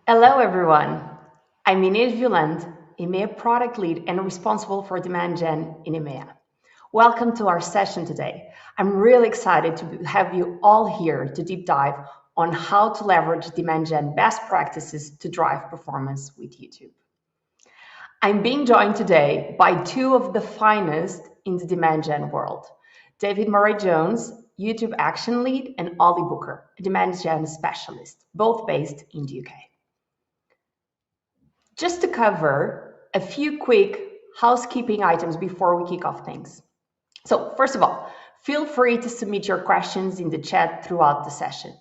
Hello, everyone. I'm Inês Violante, EMEA product lead and responsible for demand gen in EMEA. Welcome to our session today. I'm really excited to have you all here to deep dive on how to leverage demand gen best practices to drive performance with YouTube. I'm being joined today by two of the finest in the demand gen world, David Murray Jones, YouTube action lead, and Ollie Booker, a demand gen specialist, both based in the UK. Just to cover a few quick housekeeping items before we kick off things. So first of all, feel free to submit your questions in the chat throughout the session.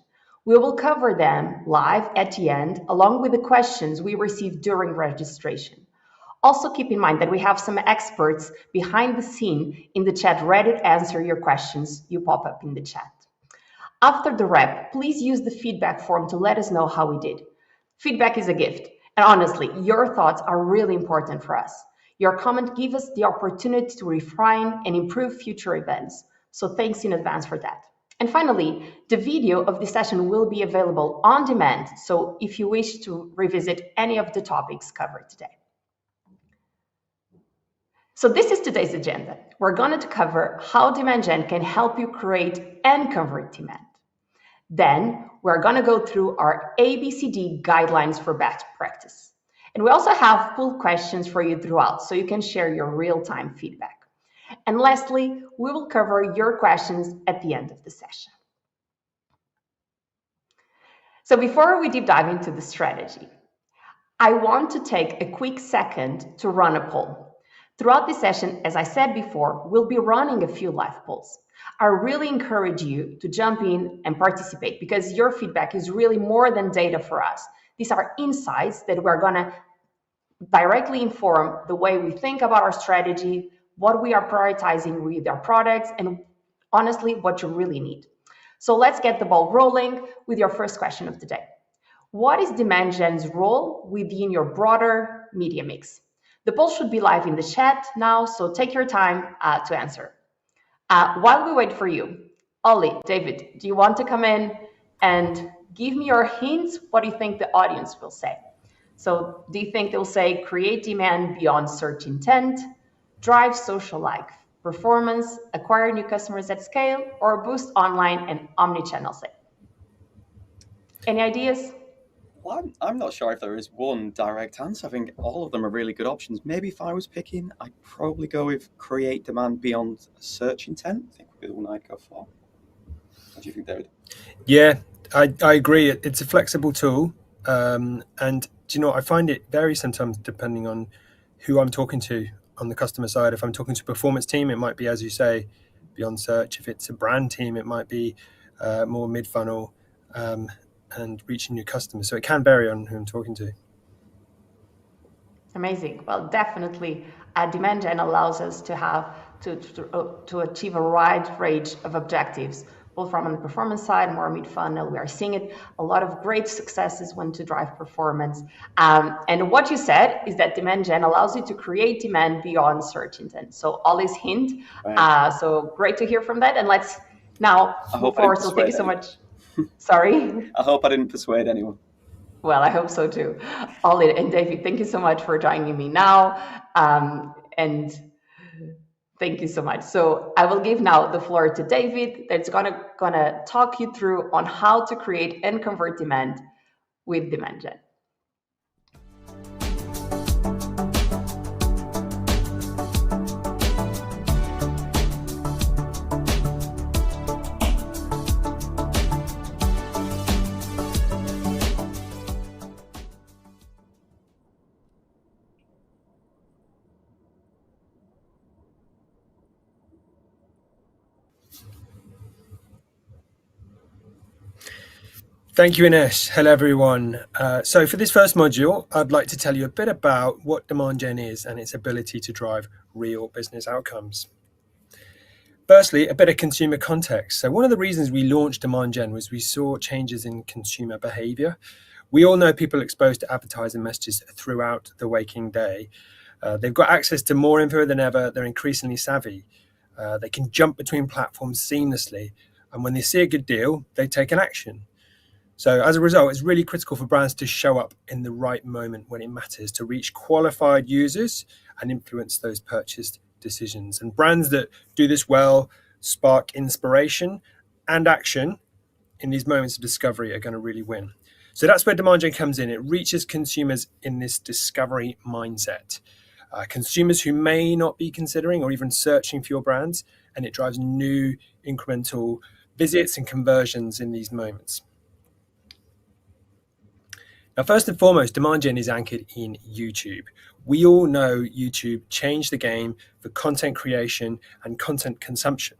We will cover them live at the end, along with the questions we received during registration. Also keep in mind that we have some experts behind the scene in the chat ready to answer your questions you pop up in the chat. After the rep, please use the feedback form to let us know how we did. Feedback is a gift. And honestly, your thoughts are really important for us. Your comment gives us the opportunity to refine and improve future events. So thanks in advance for that. And finally, the video of this session will be available on demand. So if you wish to revisit any of the topics covered today. So this is today's agenda. We're going to cover how demand gen can help you create and convert demand. Then we're going to go through our ABCD guidelines for best practice. And we also have pull questions for you throughout, so you can share your real-time feedback. And lastly, we will cover your questions at the end of the session. So before we deep dive into the strategy, I want to take a quick second to run a poll. Throughout this session, as I said before, we'll be running a few live polls. I really encourage you to jump in and participate because your feedback is really more than data for us. These are insights that we're going to directly inform the way we think about our strategy, what we are prioritizing with our products, and honestly, what you really need. So let's get the ball rolling with your first question of the day. What is demand gen's role within your broader media mix? The poll should be live in the chat now, so take your time to answer. While we wait for you, Ollie, David, do you want to come in and give me your hints? What do you think the audience will say? So do you think they'll say create demand beyond search intent, drive social like performance, acquire new customers at scale, or boost online and omni-channel sales? Any ideas? Well, I'm not sure if there is one direct answer. I think all of them are really good options. Maybe if I was picking, I'd probably go with create demand beyond search intent. I think would be the one I'd go for. What do you think, David? Yeah, I agree. It's a flexible tool. And do you know what? I find it varies sometimes depending on who I'm talking to on the customer side. If I'm talking to a performance team, it might be, as you say, beyond search. If it's a brand team, it might be more mid-funnel and reaching new customers. So it can vary on who I'm talking to. Amazing. Well, definitely, demand gen allows us to have to achieve a wide range of objectives, both from on the performance side, more mid-funnel. We are seeing it a lot of great successes when to drive performance. And what you said is that demand gen allows you to create demand beyond search intent. So Ollie's hint. So great to hear from that. And let's now move forward. So thank you so much. Sorry. I hope I didn't persuade anyone. Well, I hope so too. Ollie and David, thank you so much for joining me now. And thank you so much. So I will give now the floor to David that's gonna talk you through on how to create and convert demand with demand gen. Thank you, Inês. Hello, everyone. So for this first module, I'd like to tell you a bit about what demand gen is and its ability to drive real business outcomes. Firstly, a bit of consumer context. So one of the reasons we launched demand gen was we saw changes in consumer behavior. We all know people exposed to advertising messages throughout the waking day. They've got access to more info than ever. They're increasingly savvy. They can jump between platforms seamlessly. And when they see a good deal, they take an action. So as a result, it's really critical for brands to show up in the right moment when it matters to reach qualified users and influence those purchase decisions. And brands that do this well spark inspiration and action in these moments of discovery are going to really win. So that's where Demand Gen comes in. It reaches consumers in this discovery mindset. Consumers who may not be considering or even searching for your brands, and it drives new incremental visits and conversions in these moments. Now, first and foremost, Demand Gen is anchored in YouTube. We all know YouTube changed the game for content creation and content consumption,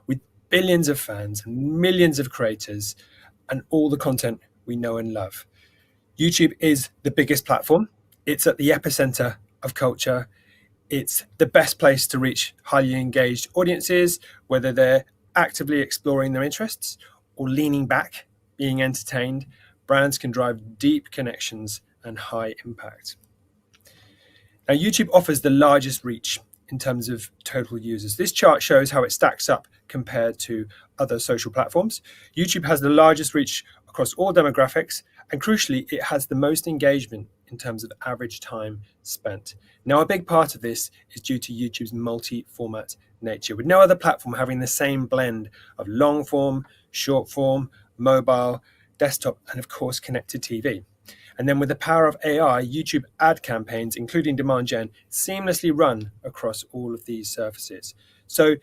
with billions of fans and millions of creators and all the content we know and love. YouTube is the biggest platform. It's at the epicenter of culture. It's the best place to reach highly engaged audiences, whether they're actively exploring their interests or leaning back, being entertained. Brands can drive deep connections and high impact. Now, YouTube offers the largest reach in terms of total users. This chart shows how it stacks up compared to other social platforms. YouTube has the largest reach across all demographics, and crucially, it has the most engagement in terms of average time spent. Now, a big part of this is due to YouTube's multi-format nature, with no other platform having the same blend of long form, short form, mobile, desktop, and of course, connected TV. And then with the power of AI, YouTube ad campaigns, including Demand Gen, seamlessly run across all of these surfaces. So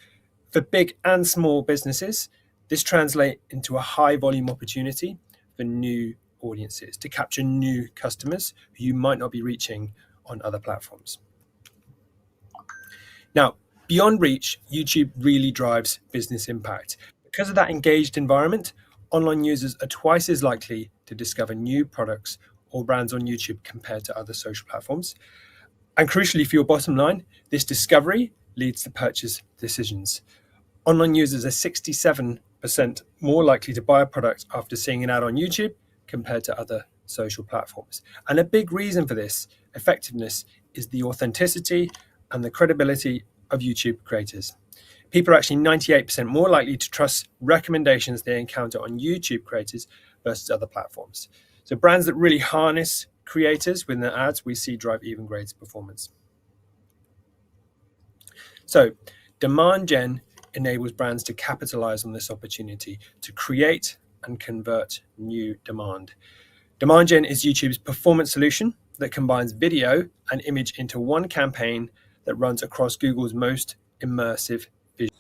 for big and small businesses, this translates into a high volume opportunity for new audiences to capture new customers who you might not be reaching on other platforms. Now, beyond reach, YouTube really drives business impact. Because of that engaged environment, online users are twice as likely to discover new products or brands on YouTube compared to other social platforms. And crucially for your bottom line, this discovery leads to purchase decisions. Online users are 67% more likely to buy a product after seeing an ad on YouTube compared to other social platforms. And a big reason for this effectiveness is the authenticity and the credibility of YouTube creators. People are actually 98% more likely to trust recommendations they encounter on YouTube creators versus other platforms. So brands that really harness creators within their ads, we see drive even greater performance. So Demand Gen enables brands to capitalize on this opportunity to create and convert new demand. Demand Gen is YouTube's performance solution that combines video and image into one campaign that runs across Google's most immersive vision.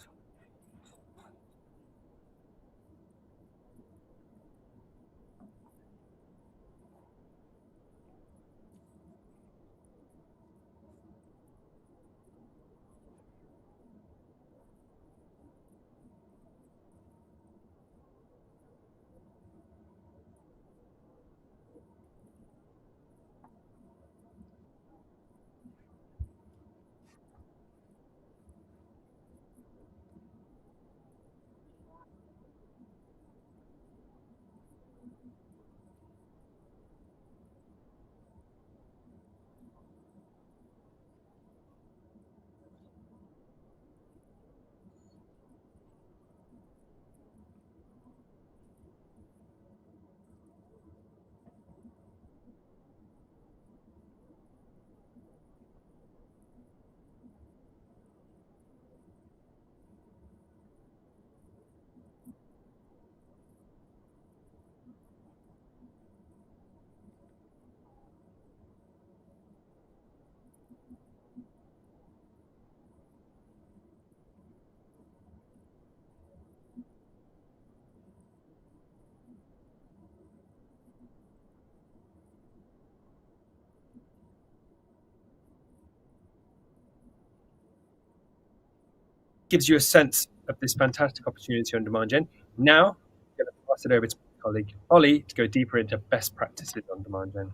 Gives you a sense of this fantastic opportunity on Demand Gen. Now, I'm going to pass it over to my colleague Ollie to go deeper into best practices on Demand Gen.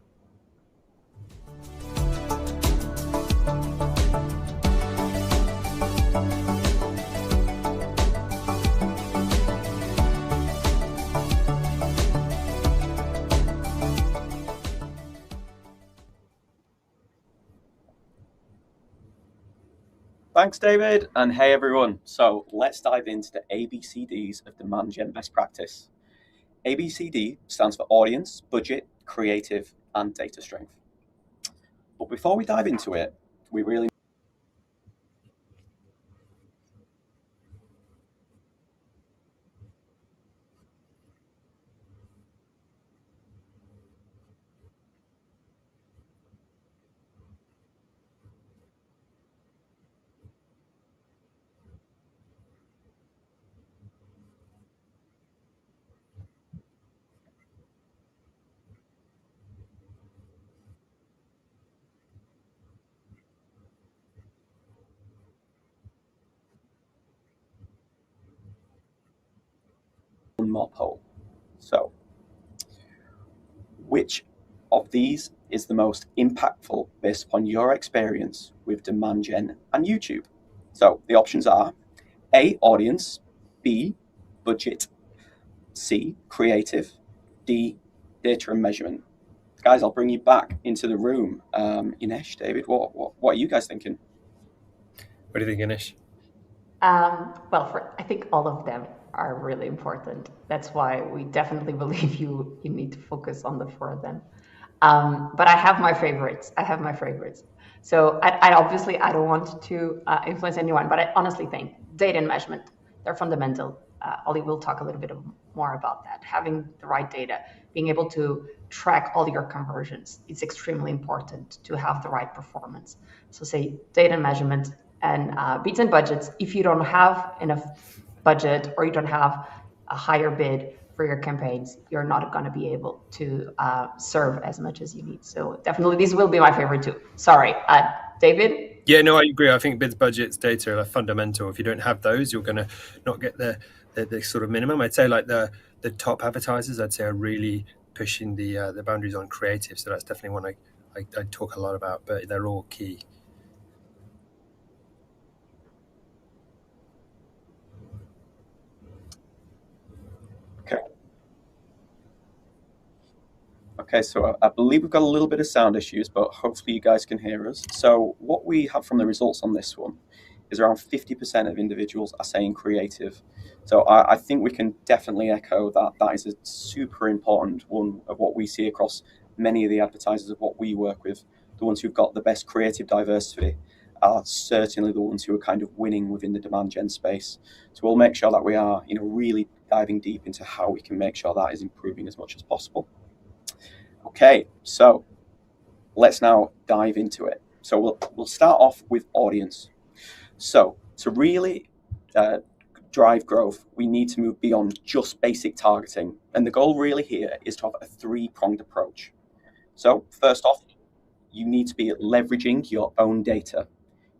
Thanks, David, and hey everyone. So let's dive into the ABCDs of Demand Gen best practice. ABCD stands for audience, budget, creative, and data strength. But before we dive into it, we really one more poll. So, which of these is the most impactful based upon your experience with demand gen and YouTube? So the options are A, audience, B, budget, C, creative, D, data and measurement. Guys, I'll bring you back into the room. Inesh, David, what are you guys thinking? What do you think, Anish? Well, I think all of them are really important. That's why we definitely believe you need to focus on the four of them. But I have my favorites. So I obviously I don't want to influence anyone, but I honestly think data and measurement, they're fundamental. Ollie will talk a little bit more about that. Having the right data, being able to track all your conversions, it's extremely important to have the right performance. So say data and measurement and bids and budgets. If you don't have enough budget or you don't have a higher bid for your campaigns, you're not going to be able to serve as much as you need. So definitely these will be my favorite too. Sorry, David? Yeah, no, I agree. I think bids, budgets, data are fundamental. If you don't have those, you're going to not get the sort of minimum. I'd say like the top advertisers, I'd say are really pushing the boundaries on creative. So that's definitely one I talk a lot about, but they're all key. Okay, so I believe we've got a little bit of sound issues, but hopefully you guys can hear us. So what we have from the results on this one is around 50% of individuals are saying creative. So I think we can definitely echo that. That is a super important one of what we see across many of the advertisers of what we work with. The ones who've got the best creative diversity are certainly the ones who are kind of winning within the demand gen space. So we'll make sure that we are, really diving deep into how we can make sure that is improving as much as possible. Okay, so let's now dive into it. So we'll start off with audience. So to really drive growth, we need to move beyond just basic targeting. And the goal really here is to have a three-pronged approach. So first off, you need to be leveraging your own data,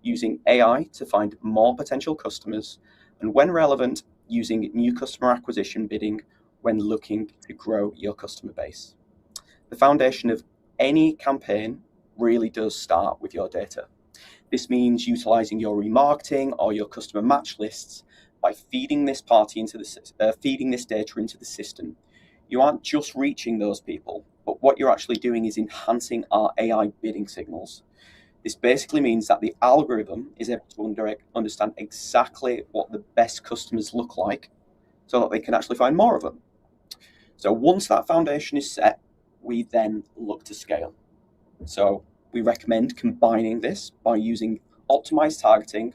using AI to find more potential customers, and when relevant, using new customer acquisition bidding when looking to grow your customer base. The foundation of any campaign really does start with your data. This means utilizing your remarketing or your customer match lists by feeding this data into the system. You aren't just reaching those people, but what you're actually doing is enhancing our AI bidding signals. This basically means that the algorithm is able to understand exactly what the best customers look like so that they can actually find more of them. So once that foundation is set, we then look to scale. So we recommend combining this by using optimized targeting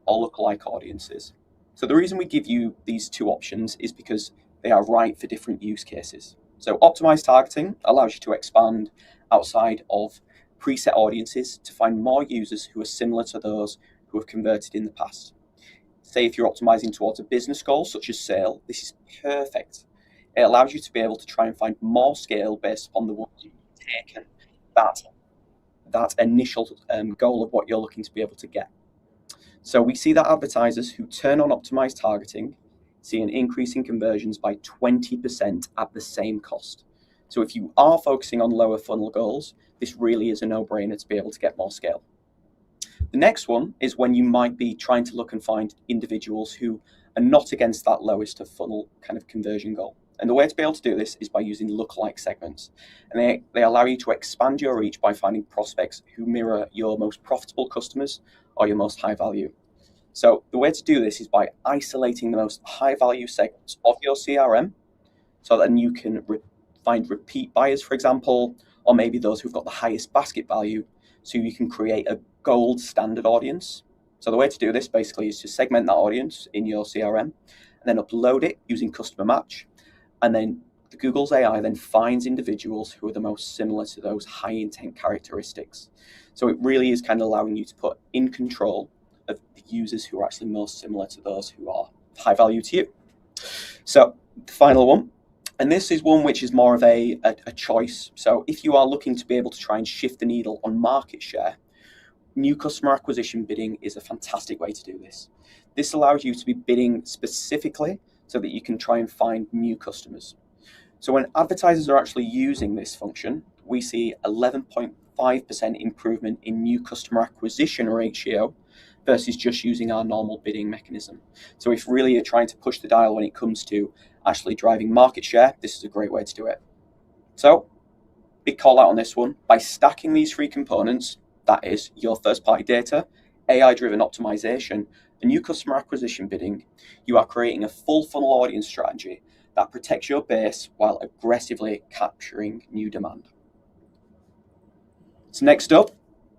or lookalike audiences. So the reason we give you these two options is because they are right for different use cases. So optimized targeting allows you to expand outside of preset audiences to find more users who are similar to those who have converted in the past. Say if you're optimizing towards a business goal such as sale, this is perfect. It allows you to be able to try and find more scale based upon the ones you've taken, that initial goal of what you're looking to be able to get. So we see that advertisers who turn on optimized targeting see an increase in conversions by 20% at the same cost. So if you are focusing on lower funnel goals, this really is a no-brainer to be able to get more scale. The next one is when you might be trying to look and find individuals who are not against that lowest of funnel kind of conversion goal. And the way to be able to do this is by using lookalike segments. And they allow you to expand your reach by finding prospects who mirror your most profitable customers or your most high value. So the way to do this is by isolating the most high value segments of your CRM So then you can find repeat buyers, for example, or maybe those who've got the highest basket value, so you can create a gold standard audience. So the way to do this basically is to segment that audience in your CRM and then upload it using customer match. And then the Google's AI then finds individuals who are the most similar to those high intent characteristics. So it really is kind of allowing you to put in control of the users who are actually most similar to those who are high value to you. So the final one, and this is one which is more of a choice. So if you are looking to be able to try and shift the needle on market share, new customer acquisition bidding is a fantastic way to do this. This allows you to be bidding specifically so that you can try and find new customers. So when advertisers are actually using this function, we see 11.5% improvement in new customer acquisition ratio versus just using our normal bidding mechanism. So if really you're trying to push the dial when it comes to actually driving market share, this is a great way to do it. So big call out on this one. By stacking these three components, that is your first party data, AI-driven optimization, and new customer acquisition bidding, you are creating a full funnel audience strategy that protects your base while aggressively capturing new demand. So next up,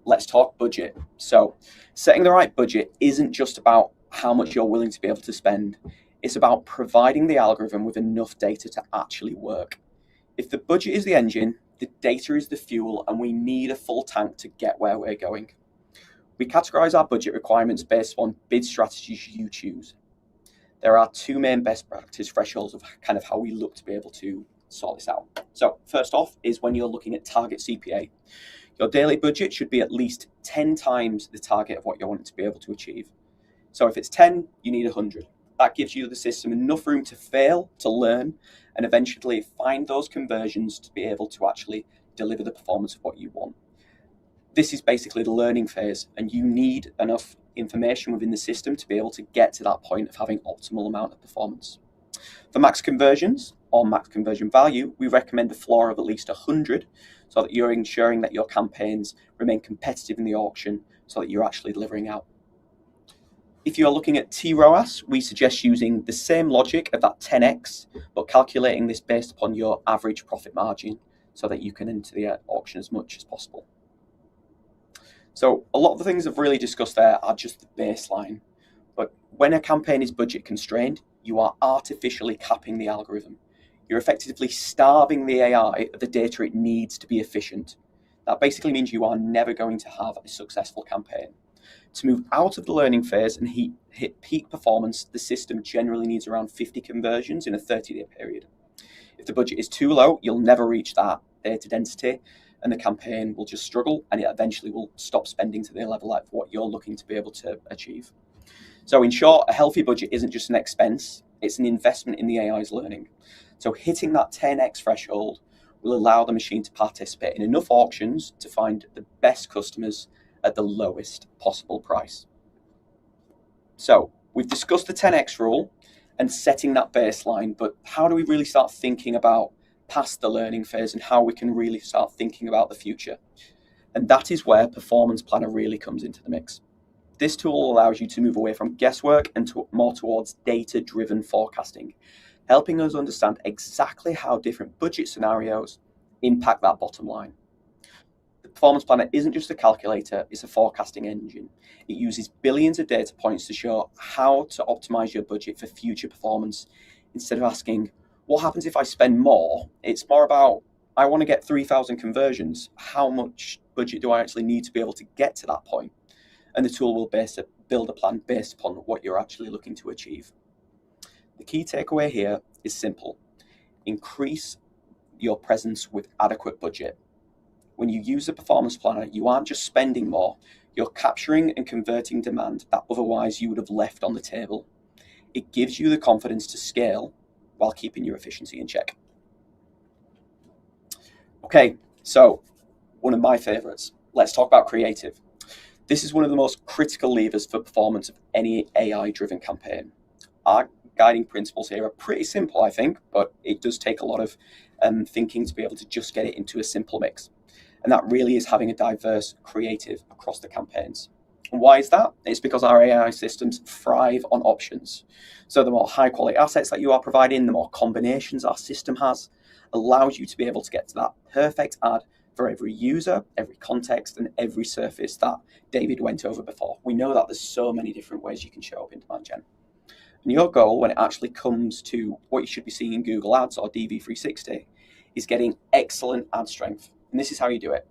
let's talk budget. So setting the right budget isn't just about how much you're willing to be able to spend. It's about providing the algorithm with enough data to actually work. If the budget is the engine, the data is the fuel, and we need a full tank to get where we're going. We categorize our budget requirements based on bid strategies you choose. There are two main best practice thresholds of kind of how we look to be able to sort this out. So first off is when you're looking at target CPA. Your daily budget should be at least 10 times the target of what you want it to be able to achieve. So if it's 10, you need 100. That gives you the system enough room to fail, to learn, and eventually find those conversions to be able to actually deliver the performance of what you want. This is basically the learning phase, and you need enough information within the system to be able to get to that point of having optimal amount of performance. For max conversions or max conversion value, we recommend a floor of at least 100 so that you're ensuring that your campaigns remain competitive in the auction so that you're actually delivering out. If you're looking at TROAS, we suggest using the same logic of that 10x, but calculating this based upon your average profit margin so that you can enter the auction as much as possible. So a lot of the things I've really discussed there are just the baseline. But when a campaign is budget constrained, you are artificially capping the algorithm. You're effectively starving the AI of the data it needs to be efficient. That basically means you are never going to have a successful campaign. To move out of the learning phase and hit peak performance, the system generally needs around 50 conversions in a 30-day period. If the budget is too low, you'll never reach that data density, and the campaign will just struggle, and it eventually will stop spending to the level of what you're looking to be able to achieve. So in short, a healthy budget isn't just an expense, it's an investment in the AI's learning. So hitting that 10x threshold will allow the machine to participate in enough auctions to find the best customers at the lowest possible price. So we've discussed the 10x rule and setting that baseline, but how do we really start thinking about past the learning phase and how we can really start thinking about the future? And that is where Performance Planner really comes into the mix. This tool allows you to move away from guesswork and more towards data-driven forecasting, helping us understand exactly how different budget scenarios impact that bottom line. The Performance Planner isn't just a calculator, it's a forecasting engine. It uses billions of data points to show how to optimize your budget for future performance. Instead of asking, what happens if I spend more? It's more about, I want to get 3,000 conversions. How much budget do I actually need to be able to get to that point? And the tool will build a plan based upon what you're actually looking to achieve. The key takeaway here is simple. Increase your presence with adequate budget. When you use a Performance Planner, you aren't just spending more, you're capturing and converting demand that otherwise you would have left on the table. It gives you the confidence to scale while keeping your efficiency in check. Okay, so one of my favorites. Let's talk about creative. This is one of the most critical levers for performance of any AI-driven campaign. Our guiding principles here are pretty simple, I think, but it does take a lot of thinking to be able to just get it into a simple mix. And that really is having a diverse creative across the campaigns. And why is that? It's because our AI systems thrive on options. So the more high quality assets that you are providing, the more combinations our system has, allows you to be able to get to that perfect ad for every user, every context, and every surface that David went over before. We know that there's so many different ways you can show up in demand gen. And your goal when it actually comes to what you should be seeing in Google Ads or DV360 is getting excellent ad strength. And this is how you do it.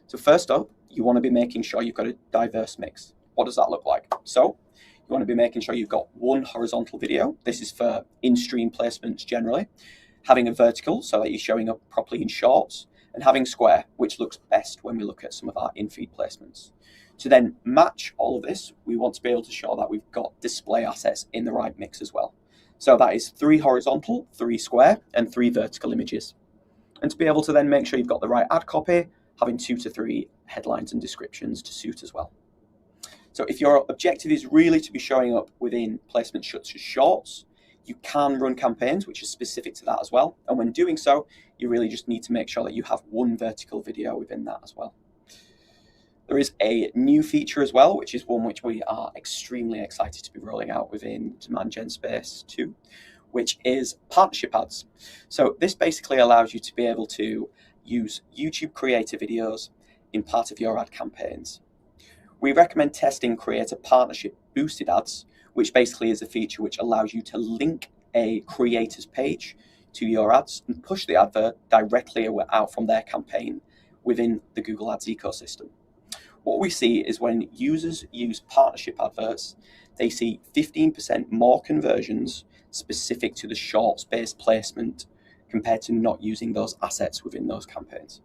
So first up, you want to be making sure you've got a diverse mix. What does that look like? So you want to be making sure you've got one horizontal video. This is for in-stream placements generally. Having a vertical so that you're showing up properly in shorts, and having square, which looks best when we look at some of our in-feed placements. To then match all of this, we want to be able to show that we've got display assets in the right mix as well. So that is 3 horizontal, 3 square, and 3 vertical images. And to be able to then make sure you've got the right ad copy, having 2 to 3 headlines and descriptions to suit as well. So if your objective is really to be showing up within placements such as shorts, you can run campaigns which are specific to that as well. And when doing so, you really just need to make sure that you have one vertical video within that as well. There is a new feature as well, which is one which we are extremely excited to be rolling out within Demand Gen Space 2, which is partnership ads. So this basically allows you to be able to use YouTube creator videos in part of your ad campaigns. We recommend testing creator partnership boosted ads, which basically is a feature which allows you to link a creator's page to your ads and push the advert directly out from their campaign within the Google Ads ecosystem. What we see is when users use partnership adverts, they see 15% more conversions specific to the shorts-based placement compared to not using those assets within those campaigns.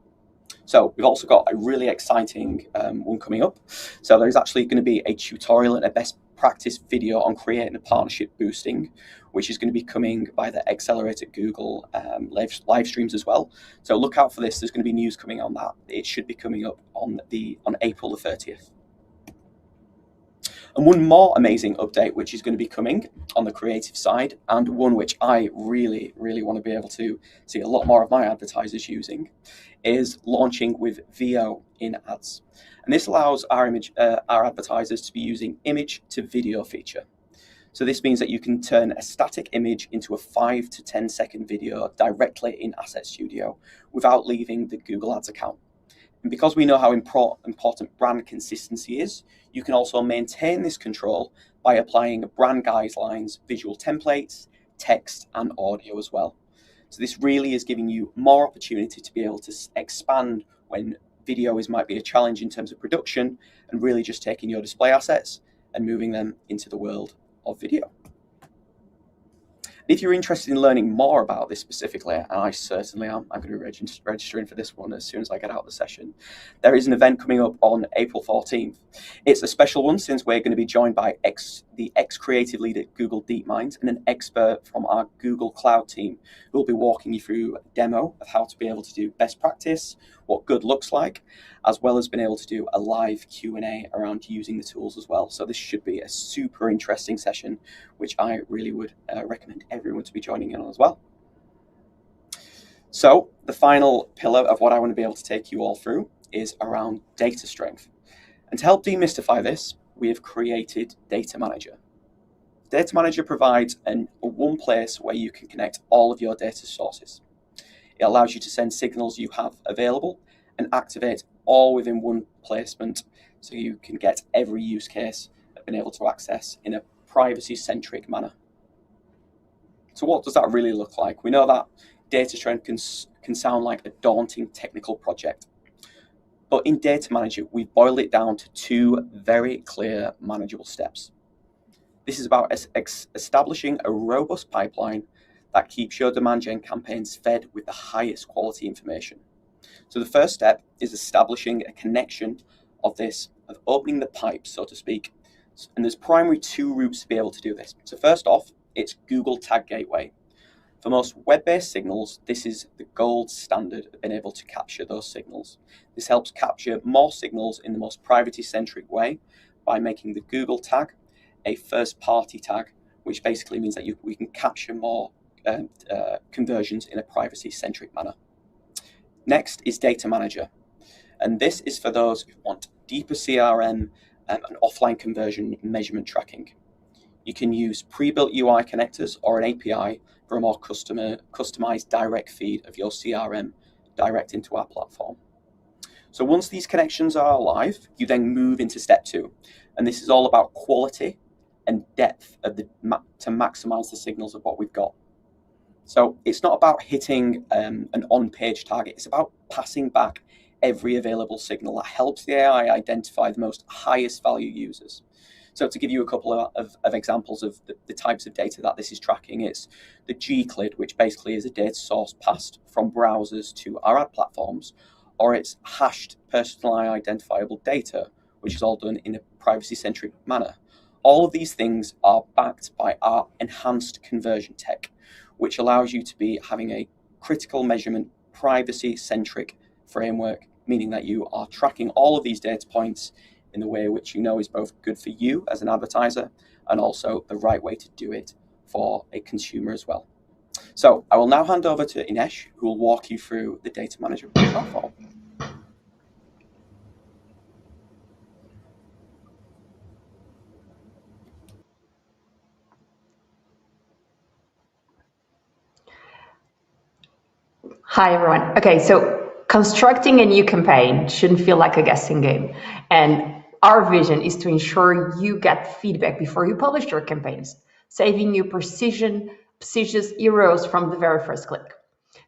So we've also got a really exciting one coming up. So there's actually going to be a tutorial and a best practice video on creating a partnership boosting, which is going to be coming by the Accelerated Google live streams as well. So look out for this. There's going to be news coming on that. It should be coming up on April the 30th. And one more amazing update, which is going to be coming on the creative side, and one which I really, really want to be able to see a lot more of my advertisers using, is launching with VO in ads. And this allows our advertisers to be using image to video feature. So this means that you can turn a static image into a 5 to 10 second video directly in Asset Studio without leaving the Google Ads account. And because we know how important brand consistency is, you can also maintain this control by applying brand guidelines, visual templates, text, and audio as well. So this really is giving you more opportunity to be able to expand when video might be a challenge in terms of production, and really just taking your display assets and moving them into the world of video. If you're interested in learning more about this specifically, and I certainly am, I'm going to be registering for this one as soon as I get out of the session. There is an event coming up on April 14th. It's a special one since we're going to be joined by the ex-creative lead at Google DeepMind and an expert from our Google Cloud team who will be walking you through a demo of how to be able to do best practice, what good looks like, as well as being able to do a live Q&A around using the tools as well. So this should be a super interesting session, which I really would recommend everyone to be joining in on as well. So the final pillar of what I want to be able to take you all through is around data strength. And to help demystify this, we have created Data Manager. Data Manager provides one place where you can connect all of your data sources. It allows you to send signals you have available and activate all within one placement, so you can get every use case being able to access in a privacy-centric manner. So what does that really look like? We know that data strength can sound like a daunting technical project, but in Data Manager, we've boiled it down to 2 very clear manageable steps. This is about establishing a robust pipeline that keeps your demand gen campaigns fed with the highest quality information. So the first step is establishing a connection of opening the pipe, so to speak. And there's primary 2 routes to be able to do this. So first off, it's Google Tag Gateway. For most web-based signals, this is the gold standard of being able to capture those signals. This helps capture more signals in the most privacy-centric way by making the Google tag a first-party tag, which basically means that we can capture more conversions in a privacy-centric manner. Next is Data Manager, and this is for those who want deeper CRM and offline conversion measurement tracking. You can use pre-built UI connectors or an API for a more customized direct feed of your CRM direct into our platform. So once these connections are live, you then move into step 2. And this is all about quality and depth of to maximize the signals of what we've got. So it's not about hitting an on-page target. It's about passing back every available signal that helps the AI identify the most highest value users. So to give you a couple of examples of the types of data that this is tracking, it's the gclid, which basically is a data source passed from browsers to our ad platforms, or it's hashed personally identifiable data, which is all done in a privacy-centric manner. All of these things are backed by our enhanced conversion tech, which allows you to be having a critical measurement, privacy-centric framework, meaning that you are tracking all of these data points in the way which you know is both good for you as an advertiser and also the right way to do it for a consumer as well. So I will now hand over to Inesh, who will walk you through the data management platform. Hi, everyone. Okay, so constructing a new campaign shouldn't feel like a guessing game. And our vision is to ensure you get feedback before you publish your campaigns, saving you precious euros from the very first click.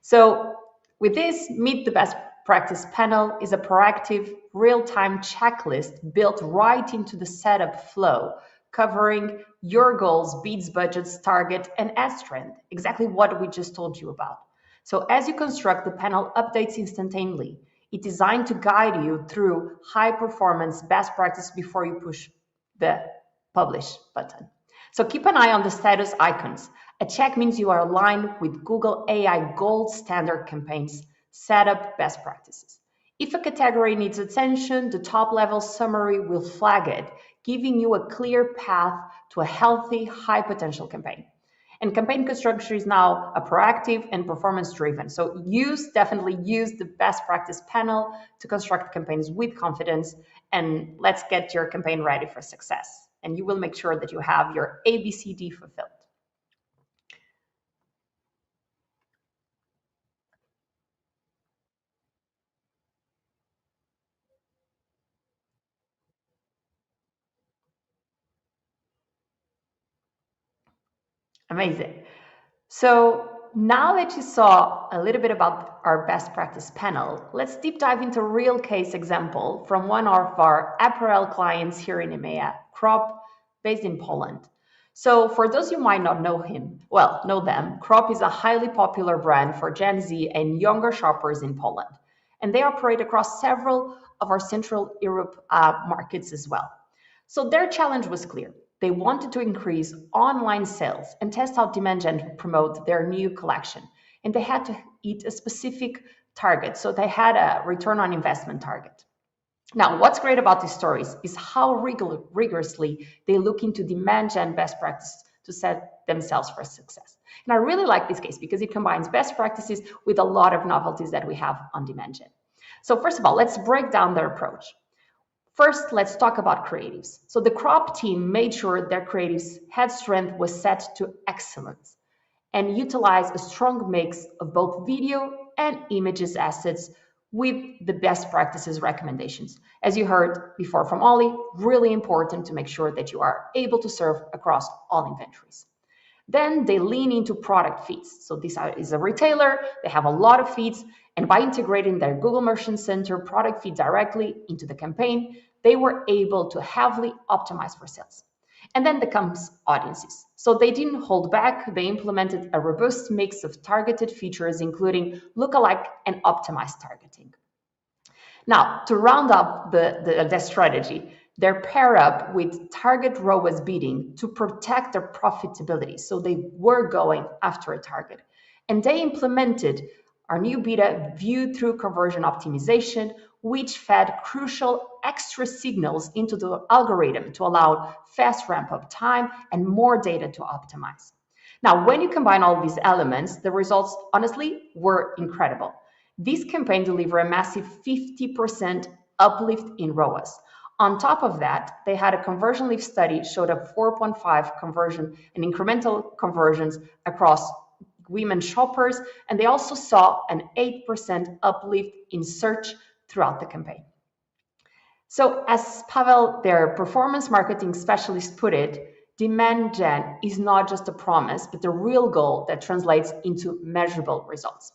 So with this, Meet the Best Practice panel is a proactive, real-time checklist built right into the setup flow, covering your goals, bids, budgets, target, and ad trend, exactly what we just told you about. So as you construct, the panel updates instantaneously. It's designed to guide you through high-performance best practice before you push the publish button. So keep an eye on the status icons. A check means you are aligned with Google AI gold standard campaigns, setup best practices. If a category needs attention, the top-level summary will flag it, giving you a clear path to a healthy, high-potential campaign. And campaign construction is now a proactive and performance-driven. So definitely use the best practice panel to construct campaigns with confidence, and let's get your campaign ready for success. And you will make sure that you have your ABCD fulfilled. Amazing. So now that you saw a little bit about our best practice panel, let's deep dive into a real case example from one of our apparel clients here in EMEA, Crop, based in Poland. So for those who might not know them, Crop is a highly popular brand for Gen Z and younger shoppers in Poland. And they operate across several of our Central Europe markets as well. So their challenge was clear. They wanted to increase online sales and test out demand gen to promote their new collection. And they had to hit a specific target. So they had a return on investment target. Now, what's great about these stories is how rigorously they look into demand gen best practice to set themselves for success. And I really like this case because it combines best practices with a lot of novelties that we have on demand gen. So first of all, let's break down their approach. First, let's talk about creatives. So the Crop team made sure their creatives' head strength was set to excellence and utilized a strong mix of both video and images assets with the best practices recommendations. As you heard before from Ollie, really important to make sure that you are able to serve across all inventories. Then they lean into product feeds. So this is a retailer, they have a lot of feeds, and by integrating their Google Merchant Center product feed directly into the campaign, they were able to heavily optimize for sales. And then there comes audiences. So they didn't hold back. They implemented a robust mix of targeted features, including lookalike and optimized targeting. Now, to round up the strategy, they're paired up with target ROAS bidding to protect their profitability. So they were going after a target. And they implemented our new beta view-through conversion optimization, which fed crucial extra signals into the algorithm to allow fast ramp-up time and more data to optimize. Now, when you combine all these elements, the results, honestly, were incredible. This campaign delivered a massive 50% uplift in ROAS, On top of that, they had a conversion lift study showed a 4.5 conversion and incremental conversions across women shoppers, and they also saw an 8% uplift in search throughout the campaign. So as Pavel, their performance marketing specialist, put it, demand gen is not just a promise, but a real goal that translates into measurable results.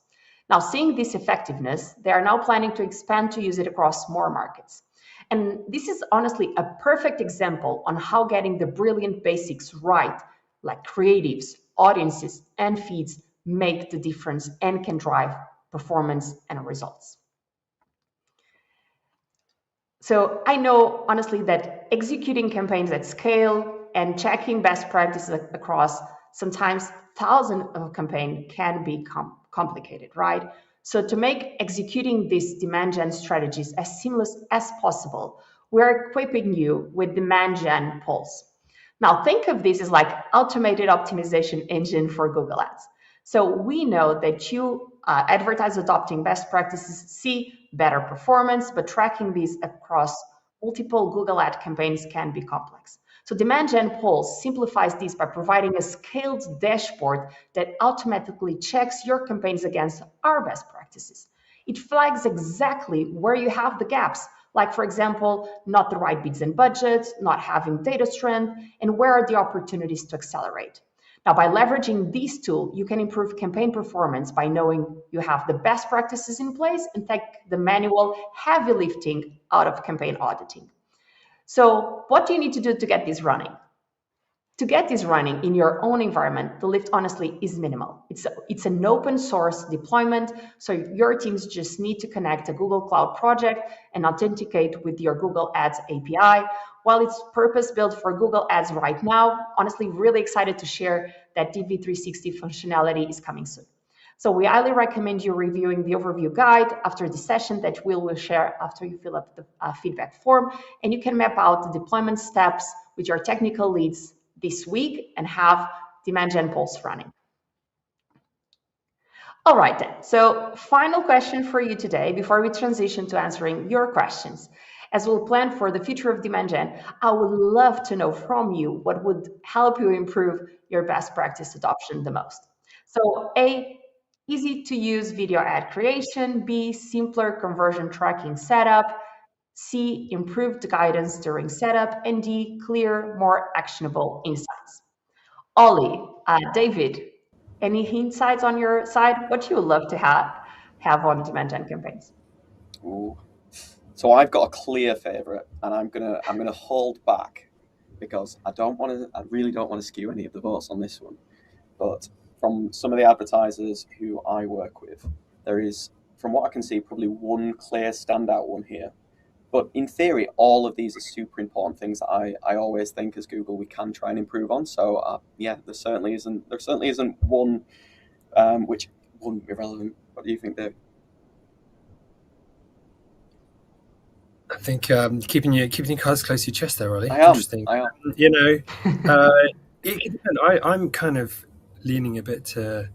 Now, seeing this effectiveness, they are now planning to expand to use it across more markets. And this is honestly a perfect example on how getting the brilliant basics right, like creatives, audiences, and feeds, make the difference and can drive performance and results. So I know, honestly, that executing campaigns at scale and checking best practices across sometimes thousands of campaigns can be complicated, right? So to make executing these demand gen strategies as seamless as possible, we're equipping you with demand gen pulse. Now think of this as like automated optimization engine for Google Ads. So we know that you advertisers adopting best practices see better performance, but tracking these across multiple Google Ad campaigns can be complex. So Demand Gen Pulse simplifies this by providing a scaled dashboard that automatically checks your campaigns against our best practices. It flags exactly where you have the gaps, like, for example, not the right bids and budgets, not having data strength, and where are the opportunities to accelerate. Now, by leveraging this tool, you can improve campaign performance by knowing you have the best practices in place and take the manual heavy lifting out of campaign auditing. So what do you need to do to get this running? To get this running in your own environment, the lift honestly is minimal. It's an open source deployment, so your teams just need to connect a Google Cloud project and authenticate with your Google Ads API. While it's purpose-built for Google Ads right now, honestly, really excited to share that DV360 functionality is coming soon. So we highly recommend you reviewing the overview guide after the session that we will share after you fill up the feedback form, and you can map out the deployment steps with your technical leads this week and have Demand Gen Pulse running. All right then, so final question for you today before we transition to answering your questions. As we'll plan for the future of Demand Gen, I would love to know from you what would help you improve your best practice adoption the most. So A, easy to use video ad creation, B, simpler conversion tracking setup, C, improved guidance during setup, and D, clear, more actionable insights. Ollie, David, any insights on your side? What do you love to have on Demand Gen campaigns? Ooh. So I've got a clear favorite, and I'm gonna hold back because I really don't want to skew any of the votes on this one. But from some of the advertisers who I work with, there is, from what I can see, probably one clear standout one here. But in theory, all of these are super important things that I always think as Google we can try and improve on. So yeah, there certainly isn't one which wouldn't be relevant. What do you think, Dave? I think keeping your cards close to your chest there, Ollie. I am. Interesting. You know, I'm kind of leaning a bit to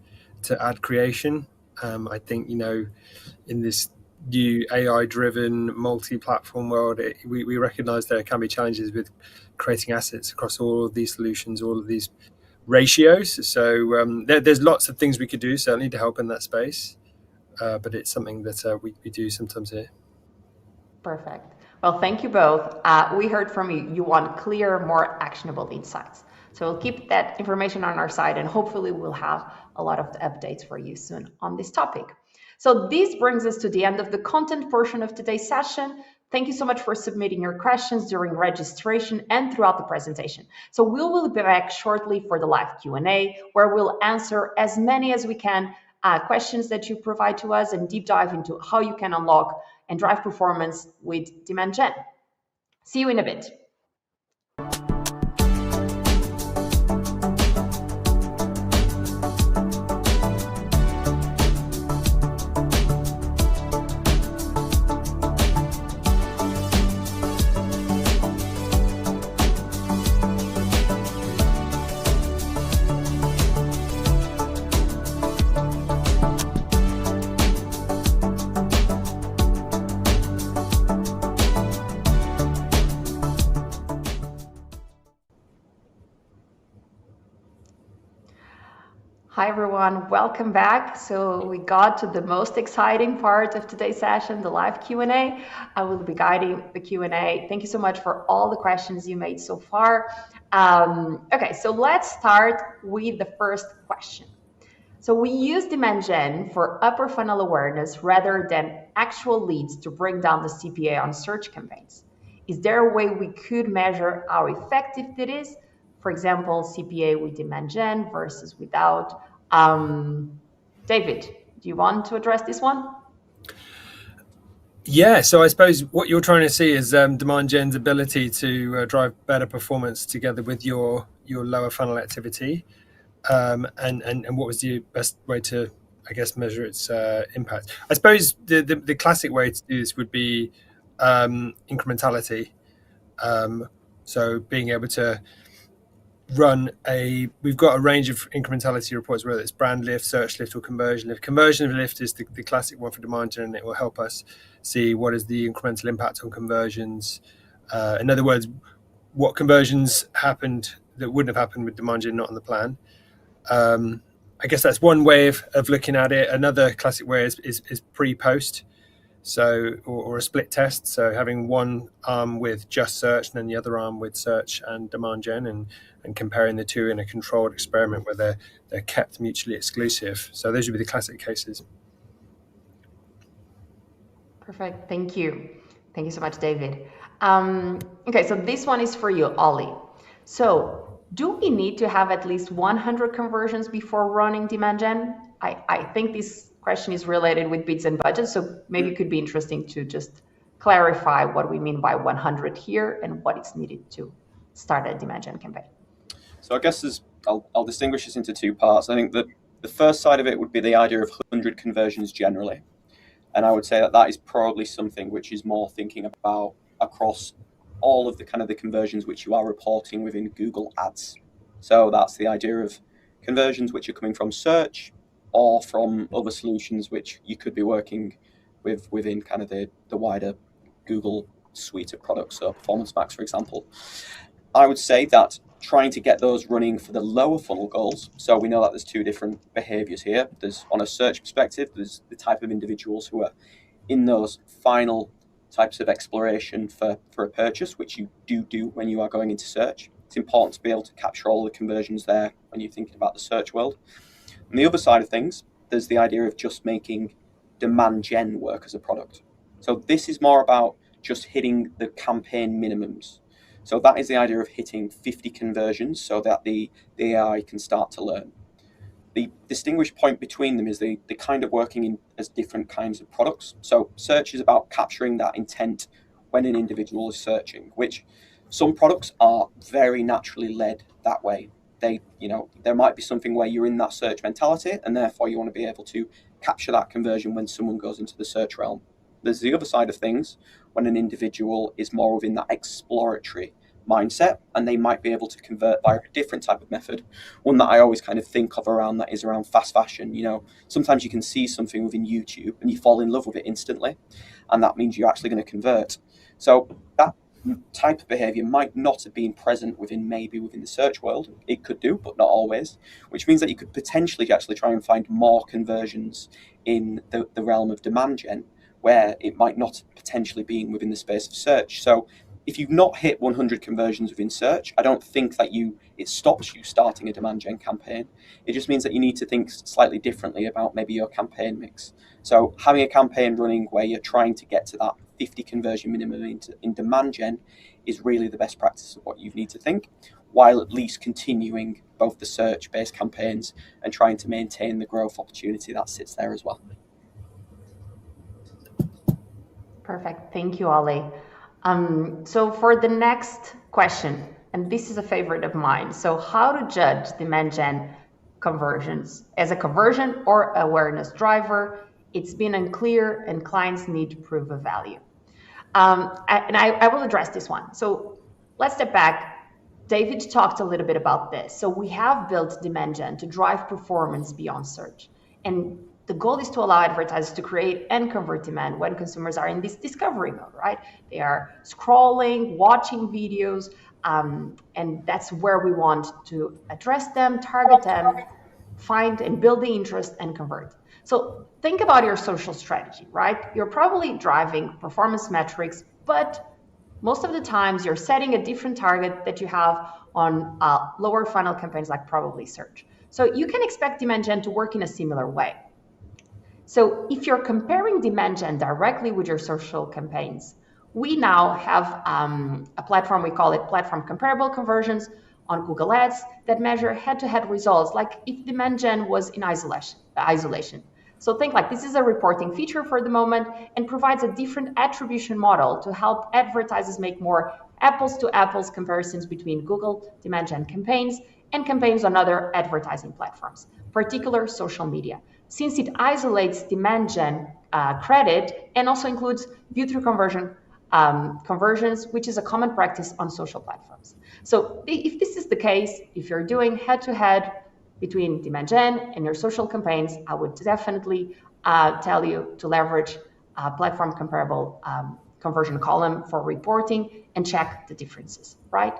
ad creation. I think, you know, in this new AI-driven multi-platform world, we recognize there can be challenges with creating assets across all of these solutions, all of these ratios. So there's lots of things we could do, certainly, to help in that space. But it's something that we do sometimes here. Perfect. Well, thank you both. We heard from you. You want clear, more actionable insights. So we'll keep that information on our side, and hopefully we'll have a lot of the updates for you soon on this topic. So this brings us to the end of the content portion of today's session. Thank you so much for submitting your questions during registration and throughout the presentation. So we will be back shortly for the live Q&A, where we'll answer as many as we can questions that you provide to us and deep dive into how you can unlock and drive performance with Demand Gen. See you in a bit. Hi everyone, welcome back. So we got to the most exciting part of today's session, the live Q&A. I will be guiding the Q&A. Thank you so much for all the questions you made so far. Okay, so let's start with the first question. So we use demand gen for upper funnel awareness rather than actual leads to bring down the CPA on search campaigns. Is there a way we could measure how effective it is? For example, CPA with demand gen versus without. David, do you want to address this one? Yeah, so I suppose what you're trying to see is demand gen's ability to drive better performance together with your lower funnel activity, and what was the best way to, I guess, measure its impact. I suppose the classic way to do this would be incrementality. So being able to we've got a range of incrementality reports, whether it's brand lift, search lift, or conversion lift. Conversion lift is the classic one for demand gen, and it will help us see what is the incremental impact on conversions. In other words, what conversions happened that wouldn't have happened with demand gen not on the plan. I guess that's one way of looking at it. Another classic way is pre-post. So, or a split test. So having one arm with just search and then the other arm with search and demand gen, and comparing the two in a controlled experiment where they're kept mutually exclusive. So those would be the classic cases. Perfect. Thank you. Thank you so much, David. Okay, so this one is for you, Ollie. So do we need to have at least 100 conversions before running demand gen? I think this question is related with bids and budgets, so maybe it could be interesting to just clarify what we mean by 100 here and what is needed to start a demand gen campaign. So I guess I'll distinguish this into two parts. I think that the first side of it would be the idea of 100 conversions generally. And I would say that is probably something which is more thinking about across all of the kind of the conversions which you are reporting within Google Ads. So that's the idea of conversions which are coming from search or from other solutions which you could be working with within kind of the wider Google suite of products, so Performance Max, for example. I would say that trying to get those running for the lower funnel goals. So we know that there's two different behaviors here. There's, on a search perspective, there's the type of individuals who are in those final types of exploration for a purchase, which you do when you are going into search. It's important to be able to capture all the conversions there when you're thinking about the search world. On the other side of things, there's the idea of just making demand gen work as a product. So this is more about just hitting the campaign minimums. So that is the idea of hitting 50 conversions so that the AI can start to learn. The distinguished point between them is they kind of working in as different kinds of products. So search is about capturing that intent when an individual is searching, which some products are very naturally led that way. There might be something where you're in that search mentality, and therefore you want to be able to capture that conversion when someone goes into the search realm. There's the other side of things when an individual is more within that exploratory mindset, and they might be able to convert by a different type of method. One that I always kind of think of around that is around fast fashion. Sometimes you can see something within YouTube and you fall in love with it instantly, and that means you're actually going to convert. So that type of behavior might not have been present within the search world. It could do, but not always, which means that you could potentially actually try and find more conversions in the realm of demand gen, where it might not potentially be within the space of search. So if you've not hit 100 conversions within search, I don't think that it stops you starting a demand gen campaign. It just means that you need to think slightly differently about maybe your campaign mix. So having a campaign running where you're trying to get to that 50 conversion minimum in demand gen is really the best practice of what you need to think, while at least continuing both the search-based campaigns and trying to maintain the growth opportunity that sits there as well. Perfect. Thank you, Ollie. So for the next question, and this is a favorite of mine. So how to judge demand gen conversions as a conversion or awareness driver? It's been unclear and clients need to prove a value. I will address this one. So let's step back. David talked a little bit about this. So we have built demand gen to drive performance beyond search. And the goal is to allow advertisers to create and convert demand when consumers are in this discovery mode, right? They are scrolling, watching videos, and that's where we want to address them, target them. find and build the interest and convert. So think about your social strategy, right? You're probably driving performance metrics, but most of the times you're setting a different target that you have on lower funnel campaigns like probably search. So you can expect demand gen to work in a similar way. So if you're comparing demand gen directly with your social campaigns, we now have a platform, we call it platform comparable conversions on Google Ads that measure head-to-head results, like if demand gen was in isolation. So think like this is a reporting feature for the moment and provides a different attribution model to help advertisers make more apples to apples comparisons between Google demand gen campaigns and campaigns on other advertising platforms, particular social media, since it isolates demand gen credit and also includes view-through conversions, which is a common practice on social platforms. So if this is the case, if you're doing head-to-head between demand gen and your social campaigns, I would definitely tell you to leverage platform comparable conversion column for reporting and check the differences, right?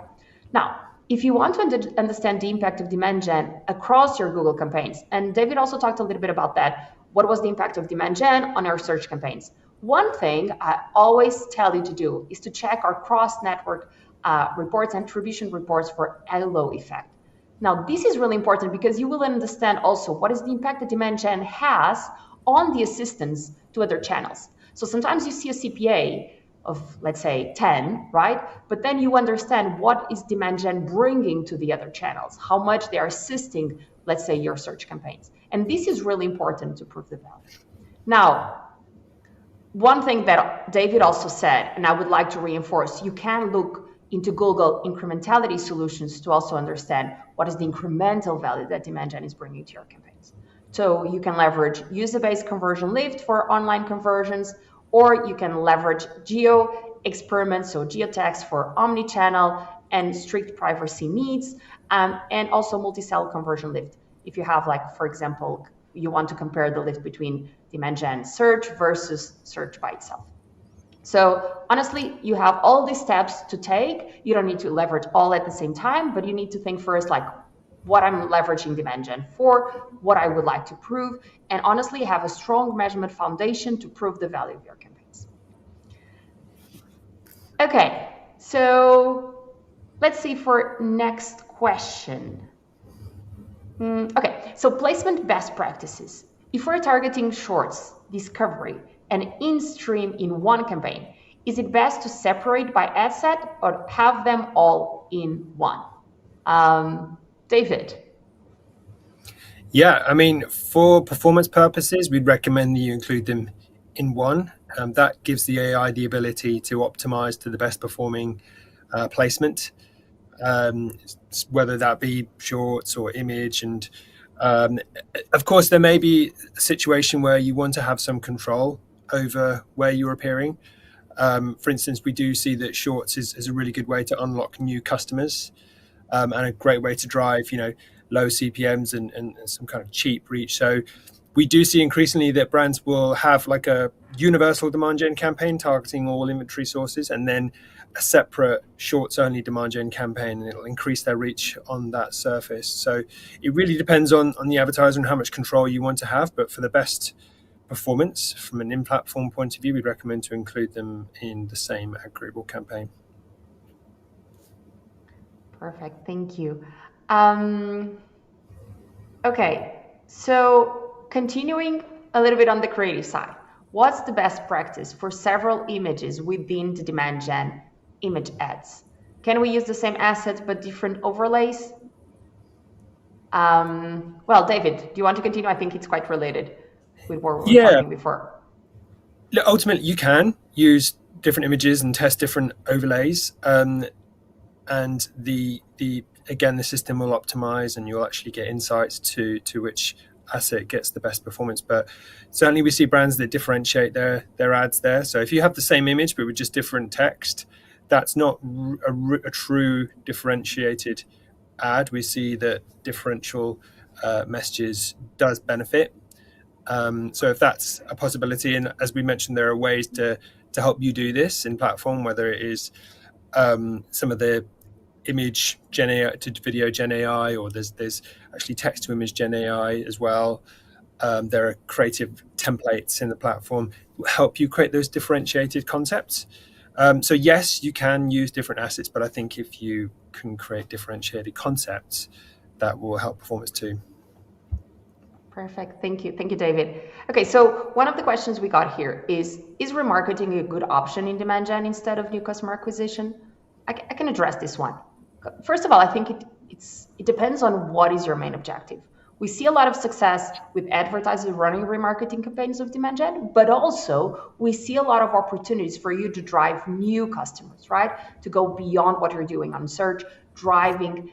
Now, if you want to understand the impact of demand gen across your Google campaigns, and David also talked a little bit about that, what was the impact of demand gen on our search campaigns? One thing I always tell you to do is to check our cross-network reports and attribution reports for halo effect. Now, this is really important because you will understand also what is the impact that demand gen has on the assistance to other channels. So sometimes you see a CPA of, let's say, 10, right? But then you understand what is demand gen bringing to the other channels, how much they are assisting, let's say, your search campaigns. And this is really important to prove the value. Now, one thing that David also said, and I would like to reinforce, you can look into Google incrementality solutions to also understand what is the incremental value that demand gen is bringing to your campaigns. So you can leverage user-based conversion lift for online conversions, or you can leverage geo experiments, so geotags for omni-channel and strict privacy needs, and also multi-cell conversion lift. If you have, like, for example, you want to compare the lift between demand gen search versus search by itself. So honestly, you have all these steps to take. You don't need to leverage all at the same time, but you need to think first, like, what I'm leveraging demand gen for, what I would like to prove, and honestly have a strong measurement foundation to prove the value of your campaigns. Okay, so let's see for next question. Okay, so placement best practices. If we're targeting shorts, discovery, and in-stream in one campaign, is it best to separate by ad set or have them all in one? David? Yeah, I mean, for performance purposes, we'd recommend that you include them in one. That gives the AI the ability to optimize to the best performing placement, whether that be shorts or image. And of course, there may be a situation where you want to have some control over where you're appearing. For instance, we do see that shorts is a really good way to unlock new customers, and a great way to drive, low CPMs and some kind of cheap reach. So we do see increasingly that brands will have like a universal demand gen campaign targeting all inventory sources, and then a separate shorts only demand gen campaign, and it'll increase their reach on that surface. So it really depends on the advertiser and how much control you want to have. But for the best performance from an in-platform point of view, we'd recommend to include them in the same agreeable campaign. Perfect, thank you. Okay, so continuing a little bit on the creative side, what's the best practice for several images within the demand gen image ads? Can we use the same asset but different overlays? Well, David, do you want to continue? I think it's quite related with what we were talking before. Ultimately, you can use different images and test different overlays, and the system will optimize, and you'll actually get insights to which asset gets the best performance. But certainly we see brands that differentiate their ads there. So if you have the same image but with just different text, that's not a true differentiated ad. We see that differential messages does benefit. So if that's a possibility, and as we mentioned, there are ways to help you do this in platform, whether it is some of the image Gen AI to video Gen AI, or there's actually text to image Gen AI as well. There are creative templates in the platform that help you create those differentiated concepts. So yes, you can use different assets, but I think if you can create differentiated concepts, that will help performance too. Perfect. Thank you, David. Okay, so one of the questions we got here is remarketing a good option in demand gen instead of new customer acquisition? I can address this one. First of all, I think it depends on what is your main objective. We see a lot of success with advertisers running remarketing campaigns with demand gen, but also we see a lot of opportunities for you to drive new customers, right? To go beyond what you're doing on search, driving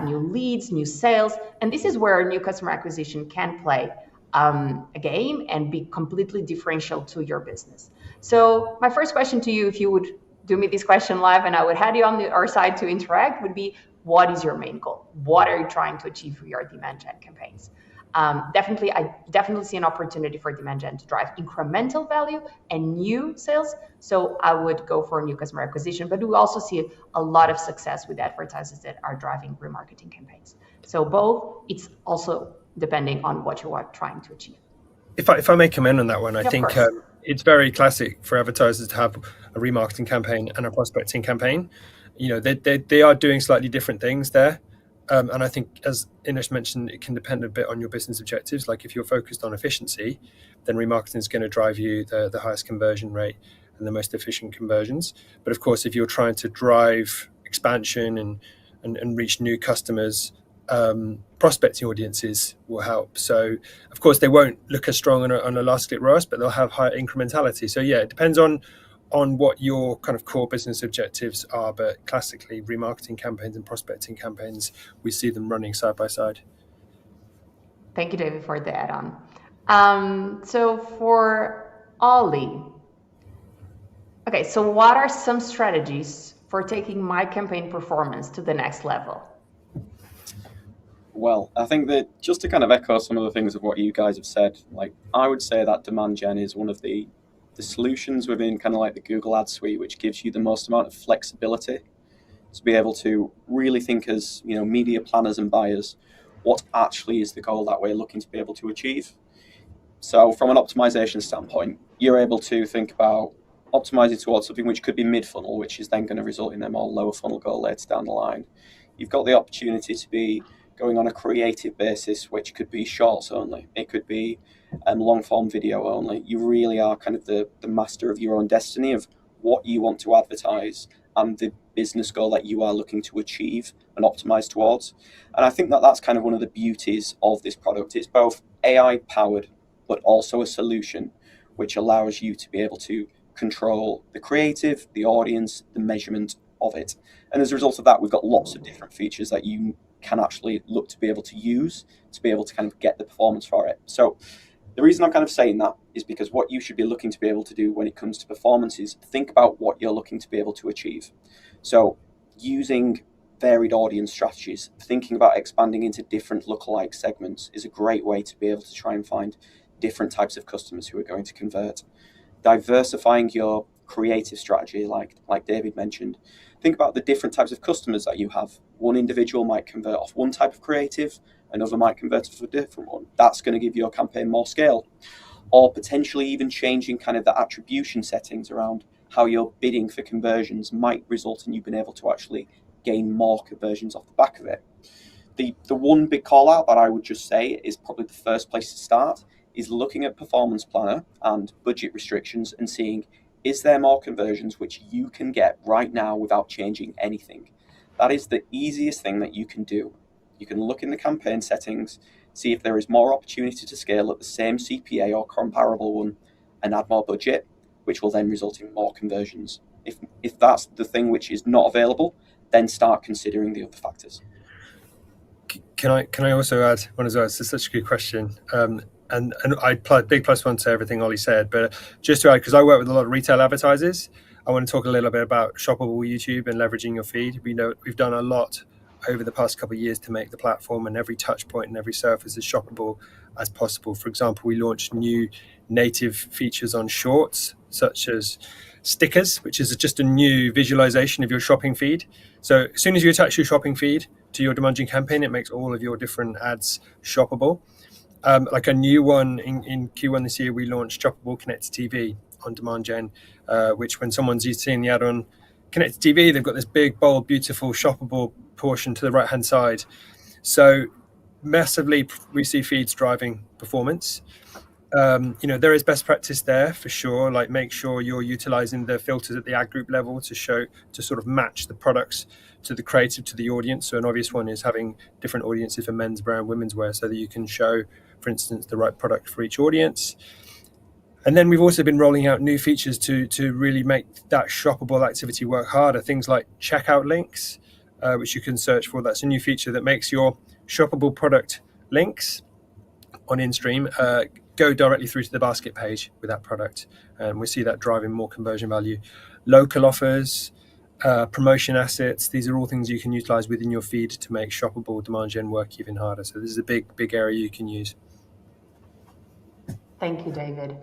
new leads, new sales. And this is where new customer acquisition can play a game and be completely differential to your business. So my first question to you, if you would do me this question live and I would have you on our side to interact, would be, what is your main goal? What are you trying to achieve for your demand gen campaigns? I definitely see an opportunity for demand gen to drive incremental value and new sales. So I would go for new customer acquisition, but we also see a lot of success with advertisers that are driving remarketing campaigns. So both, it's also depending on what you are trying to achieve. If I may comment on that one, I Of think course. it's very classic for advertisers to have a remarketing campaign and a prospecting campaign. They are doing slightly different things there. And I think, as Ines mentioned, it can depend a bit on your business objectives. Like if you're focused on efficiency, then remarketing is going to drive you the highest conversion rate and the most efficient conversions. But of course, if you're trying to drive expansion and reach new customers, prospecting audiences will help. So of course, they won't look as strong on a last click ROAS, but they'll have higher incrementality. So yeah, it depends on what your kind of core business objectives are, but classically remarketing campaigns and prospecting campaigns, we see them running side by side. Thank you, David, for the add-on. So for Ollie, okay, so what are some strategies for taking my campaign performance to the next level? Well, I think that just to kind of echo some of the things of what you guys have said, like I would say that demand gen is one of the solutions within kind of like the Google Ads suite, which gives you the most amount of flexibility to be able to really think as, media planners and buyers, what actually is the goal that we're looking to be able to achieve. So from an optimization standpoint, you're able to think about optimizing towards something which could be mid-funnel, which is then going to result in a more lower funnel goal later down the line. You've got the opportunity to be going on a creative basis, which could be shorts only. It could be long form video only. You really are kind of the master of your own destiny of what you want to advertise and the business goal that you are looking to achieve and optimize towards. And I think that that's kind of one of the beauties of this product. It's both AI powered, but also a solution which allows you to be able to control the creative, the audience, the measurement of it. And as a result of that, we've got lots of different features that you can actually look to be able to use to be able to kind of get the performance for it. So the reason I'm kind of saying that is because what you should be looking to be able to do when it comes to performance is think about what you're looking to be able to achieve. So using varied audience strategies, thinking about expanding into different lookalike segments is a great way to be able to try and find different types of customers who are going to convert. Diversifying your creative strategy, like David mentioned. Think about the different types of customers that you have. One individual might convert off one type of creative, another might convert off a different one. That's going to give your campaign more scale. Or potentially even changing kind of the attribution settings around how you're bidding for conversions might result in you being able to actually gain more conversions off the back of it. The one big call out that I would just say is probably the first place to start is looking at Performance Planner and budget restrictions and seeing, is there more conversions which you can get right now without changing anything? That is the easiest thing that you can do. You can look in the campaign settings, see if there is more opportunity to scale at the same CPA or comparable one and add more budget, which will then result in more conversions. If that's the thing which is not available, then start considering the other factors. Can I also add one as well? It's such a good question. And I big plus one to everything Ollie said, but just to add, because I work with a lot of retail advertisers, I want to talk a little bit about shoppable YouTube and leveraging your feed. We know we've done a lot over the past couple of years to make the platform and every touch point and every surface as shoppable as possible. For example, we launched new native features on Shorts, such as stickers, which is just a new visualization of your shopping feed. So as soon as you attach your shopping feed to your demand gen campaign, it makes all of your different ads shoppable. Like a new one in Q1 this year, we launched shoppable connected TV on demand gen, which when someone's seeing the ad on connected TV, they've got this big, bold, beautiful, shoppable portion to the right-hand side. So massively, we see feeds driving performance. There is best practice there for sure. Like make sure you're utilizing the filters at the ad group level to sort of match the products to the creative, to the audience. So an obvious one is having different audiences for men's wear and women's wear so that you can show, for instance, the right product for each audience. And then we've also been rolling out new features to really make that shoppable activity work harder. Things like checkout links, which you can search for. That's a new feature that makes your shoppable product links on InStream go directly through to the basket page with that product. And we see that driving more conversion value. Local offers, promotion assets, these are all things you can utilize within your feed to make shoppable demand gen work even harder. So this is a big area you can use. Thank you, David.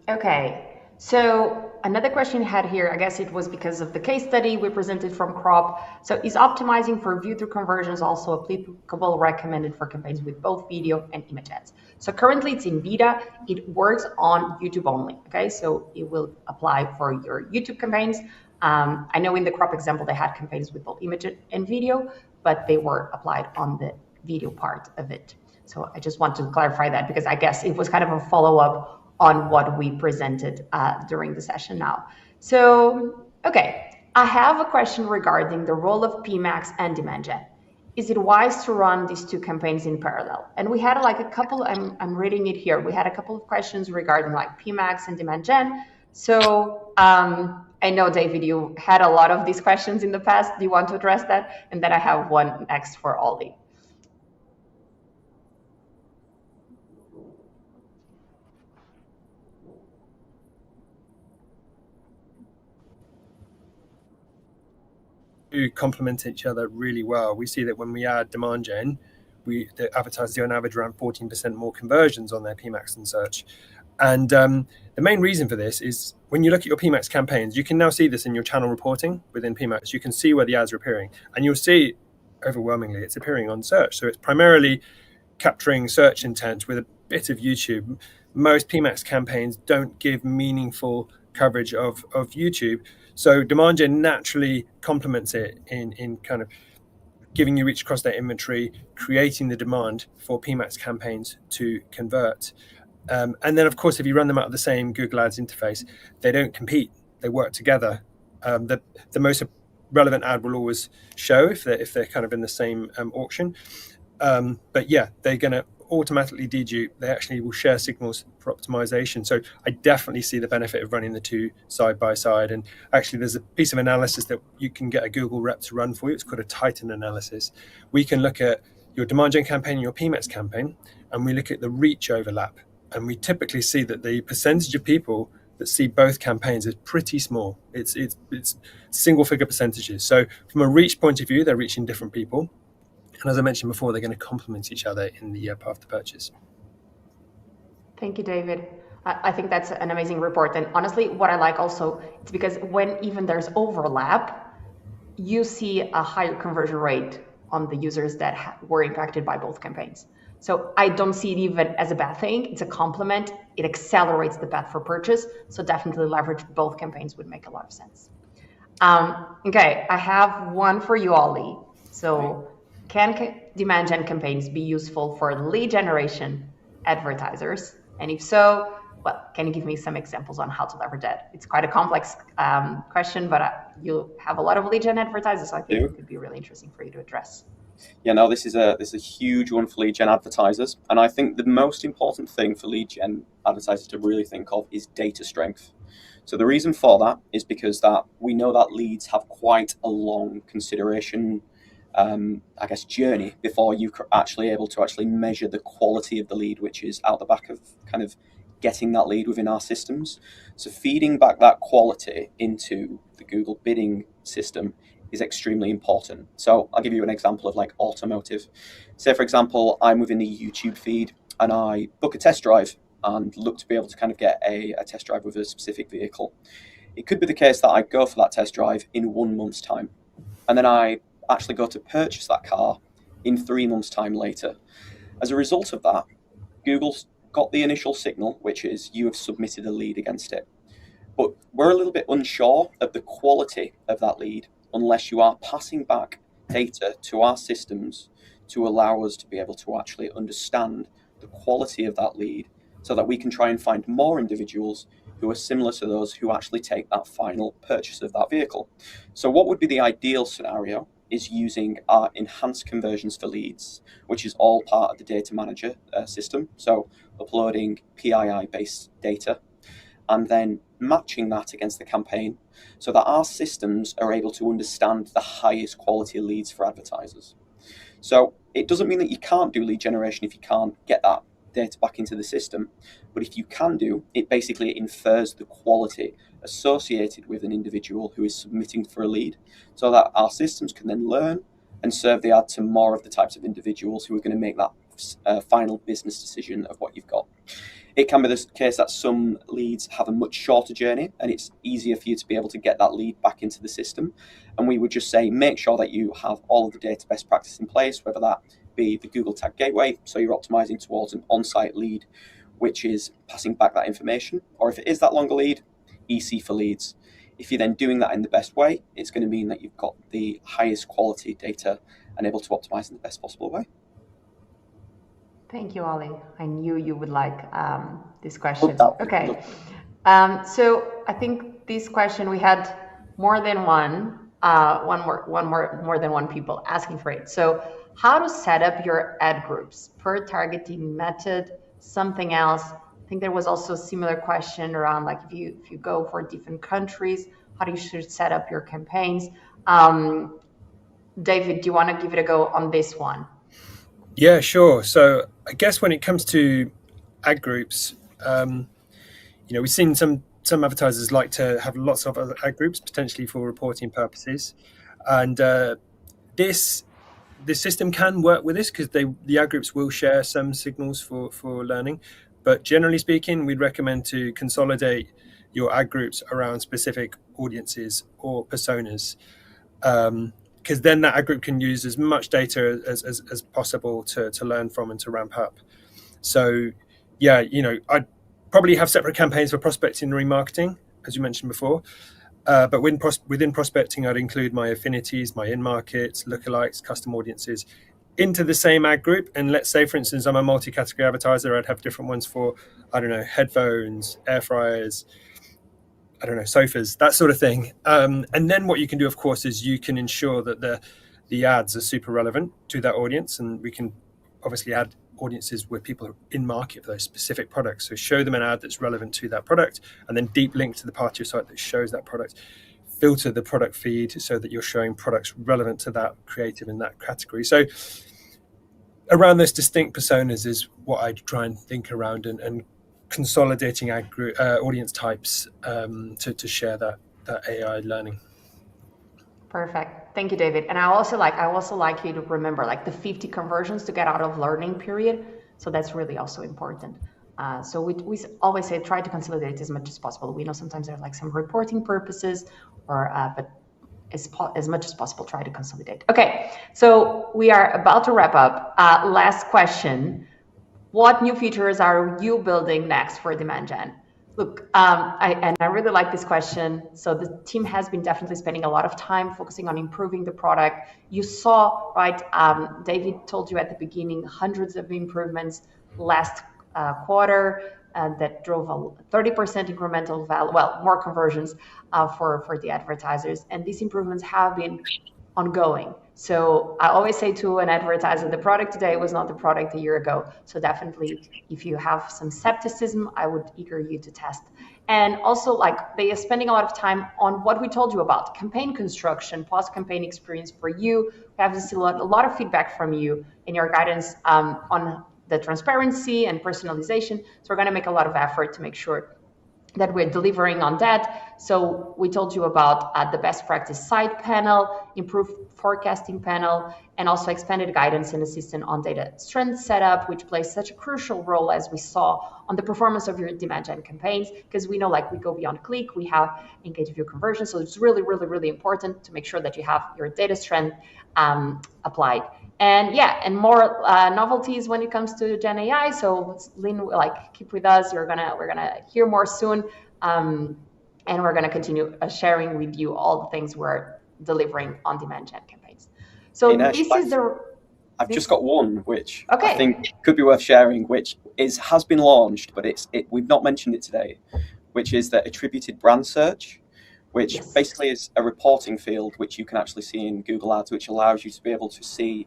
Okay, so another question you had here, I guess it was because of the case study we presented from Crop. So is optimizing for view-through conversions also applicable, recommended for campaigns with both video and image ads? So currently it's in beta. It works on YouTube only, okay? So it will apply for your YouTube campaigns. I know in the Crop example, they had campaigns with both image and video, but they were applied on the video part of it. So I just want to clarify that because I guess it was kind of a follow-up on what we presented during the session now. So, okay, I have a question regarding the role of PMax and demand gen. Is it wise to run these two campaigns in parallel? And we had like a couple, I'm reading it here. We had a couple of questions regarding like PMax and demand gen. So I know, David, you had a lot of these questions in the past. Do you want to address that? And then I have one next for Ollie. Complement each other really well. We see that when we add demand gen, the advertisers do on average around 14% more conversions on their PMax than search. And the main reason for this is when you look at your PMax campaigns, you can now see this in your channel reporting within PMax. You can see where the ads are appearing, and you'll see overwhelmingly it's appearing on search. So it's primarily capturing search intent with a bit of YouTube. Most PMax campaigns don't give meaningful coverage of YouTube. So demand gen naturally complements it in kind of giving you reach across their inventory, creating the demand for PMax campaigns to convert. And then, of course, if you run them out of the same Google Ads interface, they don't compete. They work together. The most relevant ad will always show if they're kind of in the same auction. But yeah, they're going to automatically dedupe. They actually will share signals for optimization. So I definitely see the benefit of running the two side by side. And actually, there's a piece of analysis that you can get a Google rep to run for you. It's called a Titan analysis. We can look at your demand gen campaign and your PMax campaign, and we look at the reach overlap. And we typically see that the percentage of people that see both campaigns is pretty small. It's single figure percentages. So from a reach point of view, they're reaching different people. And as I mentioned before, they're going to complement each other in the path to purchase. Thank you, David. I think that's an amazing report. And honestly, what I like also, it's because when even there's overlap, you see a higher conversion rate on the users that were impacted by both campaigns. So I don't see it even as a bad thing. It's a compliment. It accelerates the path for purchase. So definitely leverage both campaigns would make a lot of sense. Okay, I have one for you, Ollie. So can demand gen campaigns be useful for lead generation advertisers? And if so, well, can you give me some examples on how to leverage that? It's quite a complex question, but you have a lot of lead gen advertisers, so I think it could be really interesting for you to address. Yeah, no, this is a huge one for lead gen advertisers. And I think the most important thing for lead gen advertisers to really think of is data strength. So the reason for that is because that we know that leads have quite a long consideration journey before you're actually able to measure the quality of the lead, which is out the back of kind of getting that lead within our systems. So feeding back that quality into the Google bidding system is extremely important. So I'll give you an example of like automotive. Say, for example, I'm within the YouTube feed and I book a test drive and look to be able to kind of get a test drive with a specific vehicle. It could be the case that I go for that test drive in 1 month's time, and then I actually go to purchase that car in 3 months' time later. As a result of that, Google's got the initial signal, which is you have submitted a lead against it. But we're a little bit unsure of the quality of that lead unless you are passing back data to our systems to allow us to be able to actually understand the quality of that lead so that we can try and find more individuals who are similar to those who actually take that final purchase of that vehicle. So what would be the ideal scenario is using our enhanced conversions for leads, which is all part of the data manager system. So uploading PII-based data and then matching that against the campaign so that our systems are able to understand the highest quality leads for advertisers. So it doesn't mean that you can't do lead generation if you can't get that data back into the system, but if you can do, it basically infers the quality associated with an individual who is submitting for a lead so that our systems can then learn and serve the ad to more of the types of individuals who are going to make that final business decision of what you've got. It can be the case that some leads have a much shorter journey and it's easier for you to be able to get that lead back into the system. And we would just say, make sure that you have all of the data best practice in place, whether that be the Google Tag Gateway, so you're optimizing towards an on-site lead, which is passing back that information, or if it is that longer lead, EC for leads. If you're then doing that in the best way, it's going to mean that you've got the highest quality data and able to optimize in the best possible way. Thank you, Ollie. I knew you would like this question. Okay. So I think this question we had more than more than one people asking for it. So how to set up your ad groups per targeting method, something else. I think there was also a similar question around like if you go for different countries, how you should set up your campaigns. David, do you want to give it a go on this one? Yeah, sure. So I guess when it comes to ad groups, we've seen some advertisers like to have lots of other ad groups, potentially for reporting purposes. And this system can work with this because the ad groups will share some signals for learning. But generally speaking, we'd recommend to consolidate your ad groups around specific audiences or personas. Because then that ad group can use as much data as possible to learn from and to ramp up. So, yeah, I'd probably have separate campaigns for prospecting and remarketing, as you mentioned before. But within prospecting, I'd include my affinities, my in-markets, lookalikes, custom audiences into the same ad group. And let's say, for instance, I'm a multi-category advertiser. I'd have different ones for, headphones, air fryers, sofas, that sort of thing. And then what you can do, of course, is you can ensure that the ads are super relevant to that audience. And we can obviously add audiences where people are in market for those specific products. So show them an ad that's relevant to that product and then deep link to the part of your site that shows that product. Filter the product feed so that you're showing products relevant to that creative in that category. So around those distinct personas is what I try and think around and consolidating audience types to share that AI learning. Perfect. Thank you, David. And I also like you to remember like the 50 conversions to get out of learning period. So that's really also important. So we always say try to consolidate as much as possible. We know sometimes there are like some reporting purposes, but as much as possible, try to consolidate. Okay, so we are about to wrap up. Last question. What new features are you building next for Demand Gen? Look, I really like this question. So the team has been definitely spending a lot of time focusing on improving the product. You saw, right, David told you at the beginning, hundreds of improvements last quarter that drove a 30% incremental value, more conversions for the advertisers. And these improvements have been ongoing. So I always say to an advertiser, the product today was not the product a year ago. So definitely, if you have some skepticism, I would eager you to test. And also, like, they are spending a lot of time on what we told you about campaign construction, post-campaign experience for you. We have a lot of feedback from you in your guidance on the transparency and personalization. So we're going to make a lot of effort to make sure that we're delivering on that. So we told you about the best practice site panel, improved forecasting panel, and also expanded guidance and assistance on data strength setup, which plays such a crucial role, as we saw, on the performance of your demand gen campaigns, because we know, like, we go beyond click, we have engaged view conversion. So it's really, really, really important to make sure that you have your data strength applied. And yeah, and more novelties when it comes to Gen AI. So Lynn, like, keep with us. We're gonna hear more soon, and we're gonna continue sharing with you all the things we're delivering on demand gen campaigns. So Ines, this is the. I've just got one which Okay. I think could be worth sharing, which has been launched, but we've not mentioned it today, which is the attributed brand search, which Yes. basically is a reporting field which you can actually see in Google Ads, which allows you to be able to see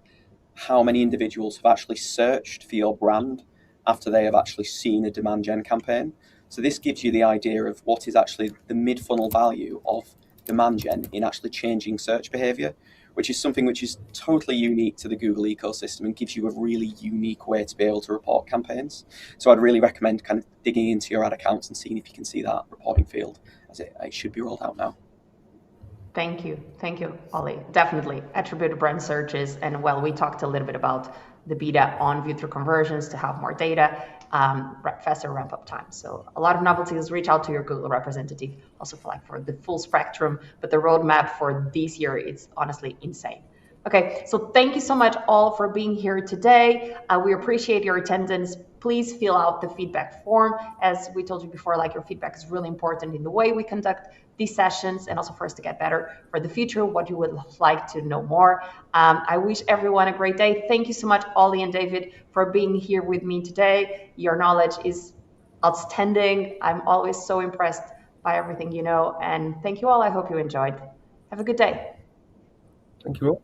how many individuals have actually searched for your brand after they have actually seen a demand gen campaign. So this gives you the idea of what is actually the mid-funnel value of demand gen in actually changing search behavior, which is something which is totally unique to the Google ecosystem and gives you a really unique way to be able to report campaigns. So I'd really recommend kind of digging into your ad accounts and seeing if you can see that reporting field, as it should be rolled out now. Thank you, Ollie. Definitely attributed brand searches, and well, we talked a little bit about the beta on view through conversions to have more data, faster ramp up time. So a lot of novelties. Reach out to your Google representative also for the full spectrum, but the roadmap for this year is honestly insane. Okay, so thank you so much all for being here today. We appreciate your attendance. Please fill out the feedback form. As we told you before, like, your feedback is really important in the way we conduct these sessions, and also for us to get better for the future, what you would like to know more. I wish everyone a great day. Thank you so much, Ollie and David, for being here with me today. Your knowledge is outstanding. I'm always so impressed by everything you know, and thank you all. I hope you enjoyed. Have a good day. Thank you all.